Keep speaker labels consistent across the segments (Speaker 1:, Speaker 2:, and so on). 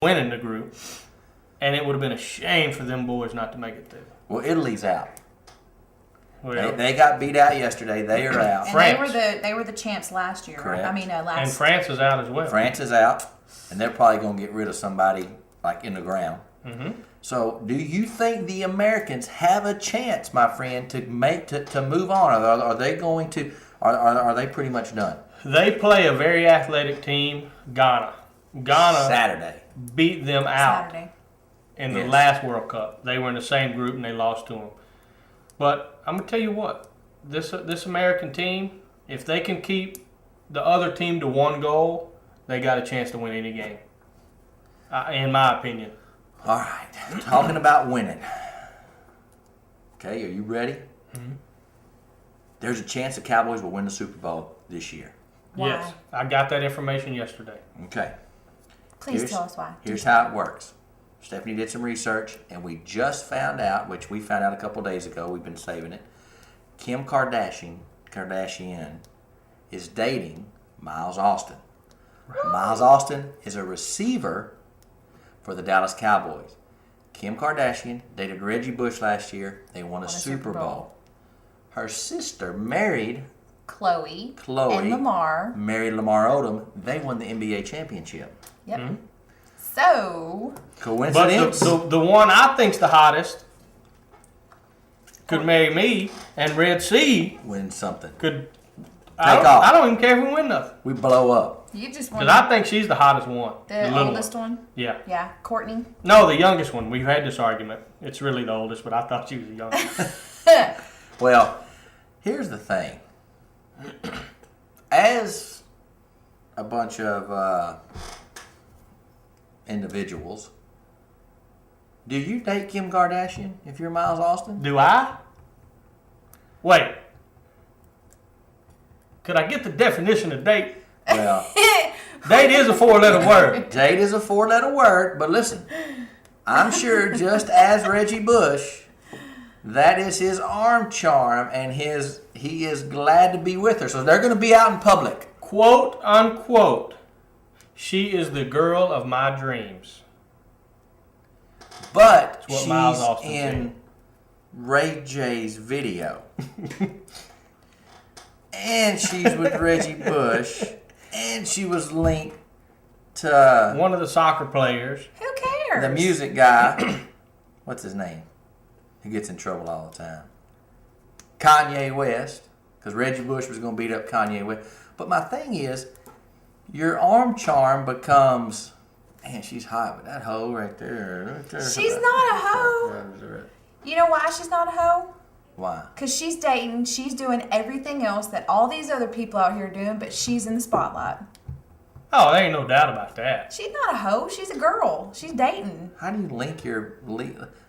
Speaker 1: winning the group, and it would have been a shame for them boys not to make it through.
Speaker 2: Well, Italy's out.
Speaker 1: Well,
Speaker 2: They got beat out yesterday. They are out.
Speaker 3: And
Speaker 1: France.
Speaker 3: they were the champs last year.
Speaker 2: Correct.
Speaker 3: Right? I mean,
Speaker 1: and
Speaker 3: last.
Speaker 1: France is out as well.
Speaker 2: France is out, and they're probably going to get rid of somebody like in the ground.
Speaker 1: Mm-hmm.
Speaker 2: So, do you think the Americans have a chance, my friend, to move on? Are they going to? Are they pretty much done?
Speaker 1: They play a very athletic team, Ghana. Ghana
Speaker 2: Saturday
Speaker 1: beat them out
Speaker 3: Saturday.
Speaker 1: in the
Speaker 2: Yes.
Speaker 1: last World Cup. They were in the same group and they lost to them. But I'm gonna tell you what, this American team, if they can keep the other team to one goal, they got a chance to win any game. In my opinion.
Speaker 2: All right, talking about winning. Okay, are you ready?
Speaker 1: Mm-hmm.
Speaker 2: There's a chance the Cowboys will win the Super Bowl this year.
Speaker 3: Why?
Speaker 1: Yes, I got that information yesterday.
Speaker 2: Okay.
Speaker 3: Please tell us why.
Speaker 2: Here's how it works. Stephanie did some research, and we just found out, which we found out a couple days ago. We've been saving it. Kim Kardashian is dating Miles Austin. Miles Austin is a receiver for the Dallas Cowboys. Kim Kardashian dated Reggie Bush last year. They won a Super Bowl. Her sister married
Speaker 3: Chloe and
Speaker 2: married Lamar Odom. They won the NBA championship.
Speaker 3: Yep.
Speaker 1: Mm-hmm.
Speaker 3: So.
Speaker 2: Coincidence?
Speaker 1: But the one I think's the hottest could marry me, and Red Sea
Speaker 2: Win something.
Speaker 1: could
Speaker 2: Take off.
Speaker 1: I don't even care if we win nothing.
Speaker 2: We blow up.
Speaker 3: You just want
Speaker 1: Because I think she's the hottest one.
Speaker 3: the
Speaker 1: little
Speaker 3: oldest one?
Speaker 1: Yeah.
Speaker 3: Yeah, Courtney.
Speaker 1: No, the youngest one. We've had this argument. It's really the oldest, but I thought she was the youngest.
Speaker 2: Well, here's the thing. As a bunch of individuals, do you date Kim Kardashian if you're Miles Austin?
Speaker 1: Do I? Wait. Could I get the definition of date?
Speaker 2: Well,
Speaker 1: Date is a 4-letter word.
Speaker 2: date is a 4-letter word, but listen, I'm sure just as Reggie Bush, that is his arm charm, and he is glad to be with her. So they're going to be out in public.
Speaker 1: Quote, unquote, she is the girl of my dreams.
Speaker 2: But
Speaker 1: what
Speaker 2: she's
Speaker 1: Miles Austin
Speaker 2: in
Speaker 1: said.
Speaker 2: Ray J's video. And she's with Reggie Bush. And she was linked to
Speaker 1: One of the soccer players.
Speaker 3: Who cares?
Speaker 2: the music guy. What's his name? He gets in trouble all the time. Kanye West. Because Reggie Bush was going to beat up Kanye West. But my thing is, your arm charm becomes, man, she's hot, but that hoe right there.
Speaker 3: She's not a hoe. You know why she's not a hoe?
Speaker 2: Why?
Speaker 3: Because she's dating, she's doing everything else that all these other people out here are doing, but she's in the spotlight.
Speaker 1: Oh, there ain't no doubt about that.
Speaker 3: She's not a hoe. She's a girl. She's dating.
Speaker 2: How do you link your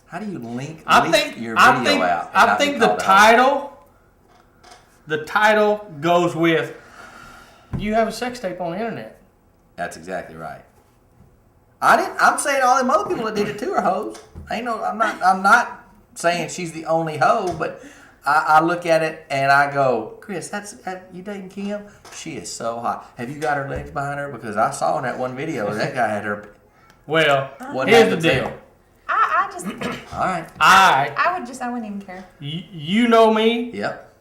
Speaker 2: how do you link
Speaker 1: I
Speaker 2: leak
Speaker 1: think
Speaker 2: your video out? and
Speaker 1: I
Speaker 2: not be
Speaker 1: think the
Speaker 2: called out?
Speaker 1: title goes with you have a sex tape on the internet.
Speaker 2: That's exactly right. I'm saying all them other people that did it too are hoes. I'm not saying she's the only hoe, but I look at it and I go, Chris, you dating Kim? She is so hot. Have you got her legs behind her? Because I saw in that one video that guy had her.
Speaker 1: Well,
Speaker 2: What
Speaker 1: here's the
Speaker 2: happened to
Speaker 1: deal.
Speaker 2: him?
Speaker 3: I just,
Speaker 2: All right.
Speaker 3: I wouldn't even care.
Speaker 1: You know me.
Speaker 2: Yep.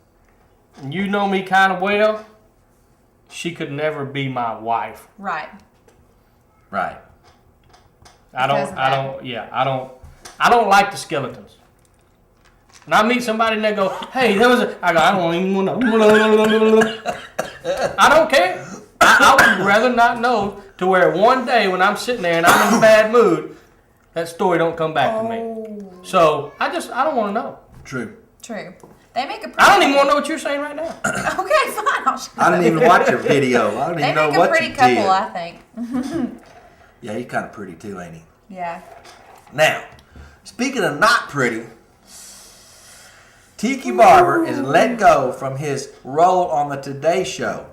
Speaker 1: You know me kind of well. She could never be my wife.
Speaker 3: Right.
Speaker 2: Right.
Speaker 1: I
Speaker 3: Because of that.
Speaker 1: I don't like the skeletons. When I meet somebody and they go, hey, I don't even want to. I don't care. I would rather not know to where one day when I'm sitting there and I'm in a bad mood, that story don't come back to me. So I don't want to know.
Speaker 2: True.
Speaker 3: True. They make a pretty.
Speaker 1: I don't even want to know what you're saying right now.
Speaker 3: Okay, fine. I'll shut
Speaker 2: I
Speaker 3: up.
Speaker 2: didn't even watch your video. I don't
Speaker 3: They
Speaker 2: even know
Speaker 3: make a
Speaker 2: what
Speaker 3: pretty
Speaker 2: you
Speaker 3: couple,
Speaker 2: did.
Speaker 3: I think.
Speaker 2: Yeah, he's kind of pretty too, ain't he?
Speaker 3: Yeah.
Speaker 2: Now, speaking of not pretty, Tiki Barber is let go from his role on the Today Show.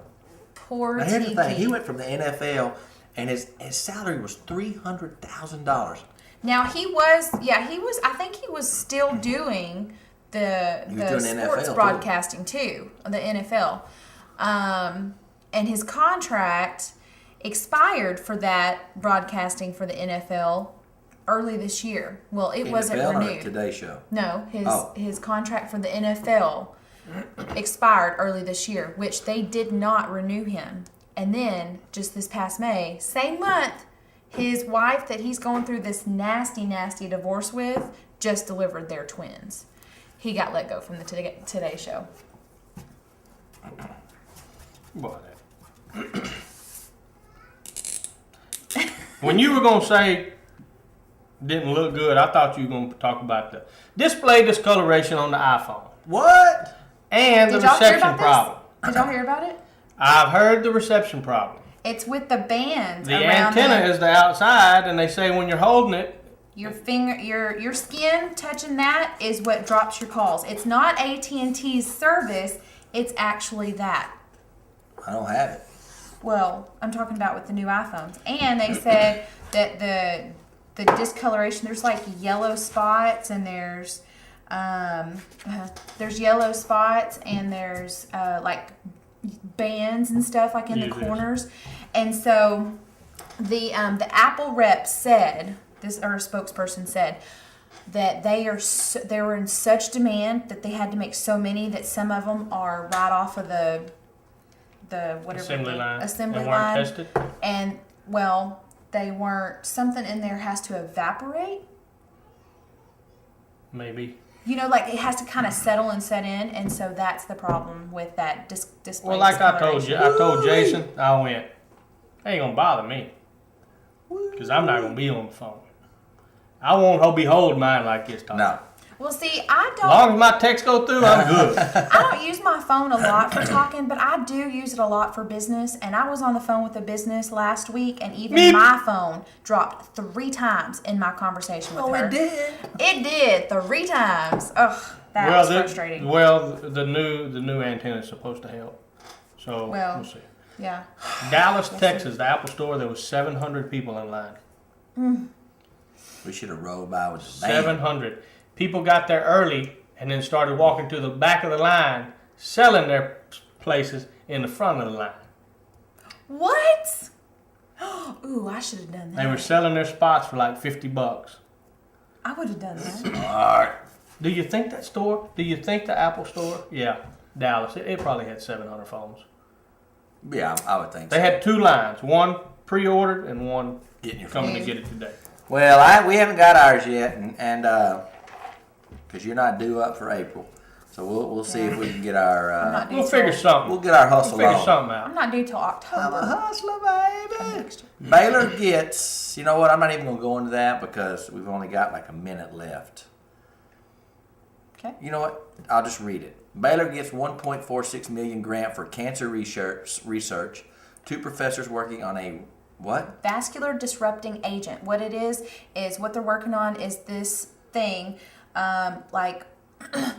Speaker 3: Poor
Speaker 2: Now, here's the thing.
Speaker 3: Tiki.
Speaker 2: He went from the NFL, and his salary was $300,000.
Speaker 3: Now he was, I think he was still doing the
Speaker 2: He was doing
Speaker 3: sports
Speaker 2: NFL too.
Speaker 3: broadcasting too, the NFL. And his contract expired for that broadcasting for the NFL early this year. Well, it wasn't
Speaker 2: NFL or
Speaker 3: renewed.
Speaker 2: Today Show.
Speaker 3: No,
Speaker 2: Oh.
Speaker 3: his contract for the NFL expired early this year, which they did not renew him. And then, just this past May, same month, his wife that he's going through this nasty, nasty divorce with just delivered their twins. He got let go from the Today Show.
Speaker 1: Whatever. When you were going to say didn't look good, I thought you were going to talk about the display discoloration on the iPhone.
Speaker 2: What?
Speaker 1: And the
Speaker 3: Did y'all hear
Speaker 1: reception
Speaker 3: about
Speaker 1: problem.
Speaker 3: this? Did y'all hear about it?
Speaker 1: I've heard the reception problem.
Speaker 3: It's with the bands
Speaker 1: The
Speaker 3: around
Speaker 1: antenna is the outside, and they say when you're holding it,
Speaker 3: your finger, your skin touching that is what drops your calls. It's not AT&T's service. It's actually that.
Speaker 2: I don't have it.
Speaker 3: Well, I'm talking about with the new iPhones. And they said that the discoloration, there's like yellow spots, and there's yellow spots, and there's like bands and stuff like in the corners. And so the Apple rep said, this, or a spokesperson said, that they were in such demand that they had to make so many that some of them are right off of the whatever
Speaker 1: assembly line.
Speaker 3: Assembly
Speaker 1: they
Speaker 3: line.
Speaker 1: weren't tested.
Speaker 3: And well, they weren't. Something in there has to evaporate.
Speaker 1: Maybe.
Speaker 3: You know, like it has to kind of settle and set in, and so that's the problem with that display.
Speaker 1: Well, like I told you, I told Jason, I went, ain't gonna bother me, because I'm not gonna be on the phone. I won't be holding mine like this time.
Speaker 2: No.
Speaker 3: Well, see, I
Speaker 1: As
Speaker 3: don't.
Speaker 1: long as my texts go through, I'm good.
Speaker 3: I don't use my phone a lot for talking, but I do use it a lot for business. And I was on the phone with a business last week, and even
Speaker 1: Meep.
Speaker 3: my phone dropped 3 times in my conversation with her.
Speaker 2: It did.
Speaker 3: It did 3 times. Ugh, that was frustrating.
Speaker 1: The new antenna is supposed to help. So
Speaker 3: Well,
Speaker 1: we'll see.
Speaker 3: Yeah.
Speaker 1: Dallas, Texas, the Apple Store, there was 700 people in line.
Speaker 2: We should have rolled by with the van.
Speaker 1: 700. People got there early and then started walking to the back of the line, selling their places in the front of the line.
Speaker 3: What? Ooh, I should have done that.
Speaker 1: They were selling their spots for like $50.
Speaker 3: I would have done that.
Speaker 2: Smart.
Speaker 1: Do you think that store? Do you think the Apple Store? Yeah, Dallas. It probably had 700 phones.
Speaker 2: Yeah, I would think so.
Speaker 1: They had 2 lines, one pre-ordered and one
Speaker 2: Getting your
Speaker 1: coming
Speaker 3: phone.
Speaker 1: to get it today.
Speaker 2: Well, we haven't got ours yet, and because you're not due up for April, so we'll see if we can get our.
Speaker 3: I'm not due
Speaker 1: We'll
Speaker 3: till-
Speaker 1: figure something.
Speaker 2: We'll get our hustle
Speaker 1: We'll figure
Speaker 2: on.
Speaker 1: something out.
Speaker 3: I'm not due till
Speaker 2: I'm a
Speaker 3: October
Speaker 2: hustler,
Speaker 3: of
Speaker 2: baby.
Speaker 3: next year.
Speaker 2: Baylor gets. You know what? I'm not even gonna go into that because we've only got like a minute left.
Speaker 3: Okay.
Speaker 2: You know what? I'll just read it. Baylor gets $1.46 million grant for cancer research. 2 professors working on a what?
Speaker 3: Vascular disrupting agent. What it is what they're working on is this thing, like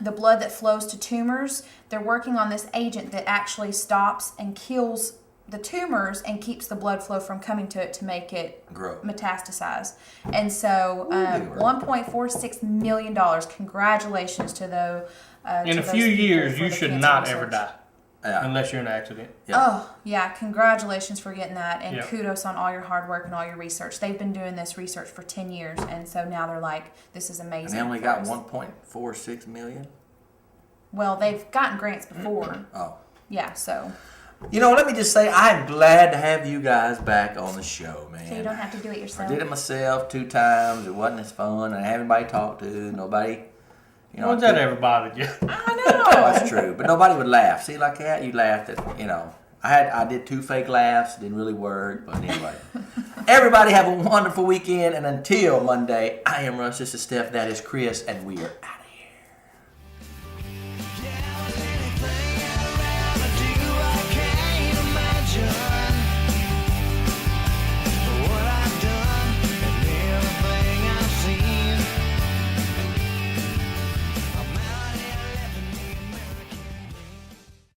Speaker 3: the blood that flows to tumors. They're working on this agent that actually stops and kills the tumors and keeps the blood flow from coming to it to make it
Speaker 2: Grow.
Speaker 3: metastasize. And so,
Speaker 2: Ooh.
Speaker 3: $1.46 million. Congratulations to those.
Speaker 1: In
Speaker 3: to
Speaker 1: a
Speaker 3: those
Speaker 1: few
Speaker 3: people
Speaker 1: years,
Speaker 3: for
Speaker 1: you
Speaker 3: the
Speaker 1: should
Speaker 3: cancer
Speaker 1: not
Speaker 3: research.
Speaker 1: ever die.
Speaker 2: Yeah.
Speaker 1: Unless you're in an accident.
Speaker 2: Yeah.
Speaker 3: Oh, yeah. Congratulations for getting that. And
Speaker 1: Yep.
Speaker 3: kudos on all your hard work and all your research. They've been doing this research for 10 years. And so now they're like, this is
Speaker 2: And
Speaker 3: amazing.
Speaker 2: they only
Speaker 3: for
Speaker 2: got
Speaker 3: us.
Speaker 2: 1.46 million.
Speaker 3: Well, they've gotten grants before.
Speaker 2: Oh.
Speaker 3: Yeah, so.
Speaker 2: You know, let me just say, I'm glad to have you guys back on the show, man.
Speaker 3: So you don't have to do it
Speaker 2: I
Speaker 3: yourself.
Speaker 2: did it myself 2 times. It wasn't as fun. I didn't have anybody to talk to. Nobody. You know,
Speaker 1: When's that ever bothered you?
Speaker 3: I
Speaker 2: That's
Speaker 3: know.
Speaker 2: true, but nobody would laugh. See, like that, you laughed at. You know, I did 2 fake laughs. Didn't really work, but anyway. Everybody have a wonderful weekend, and until Monday, I am Russ. This is Steph. That is Chris, and we are out.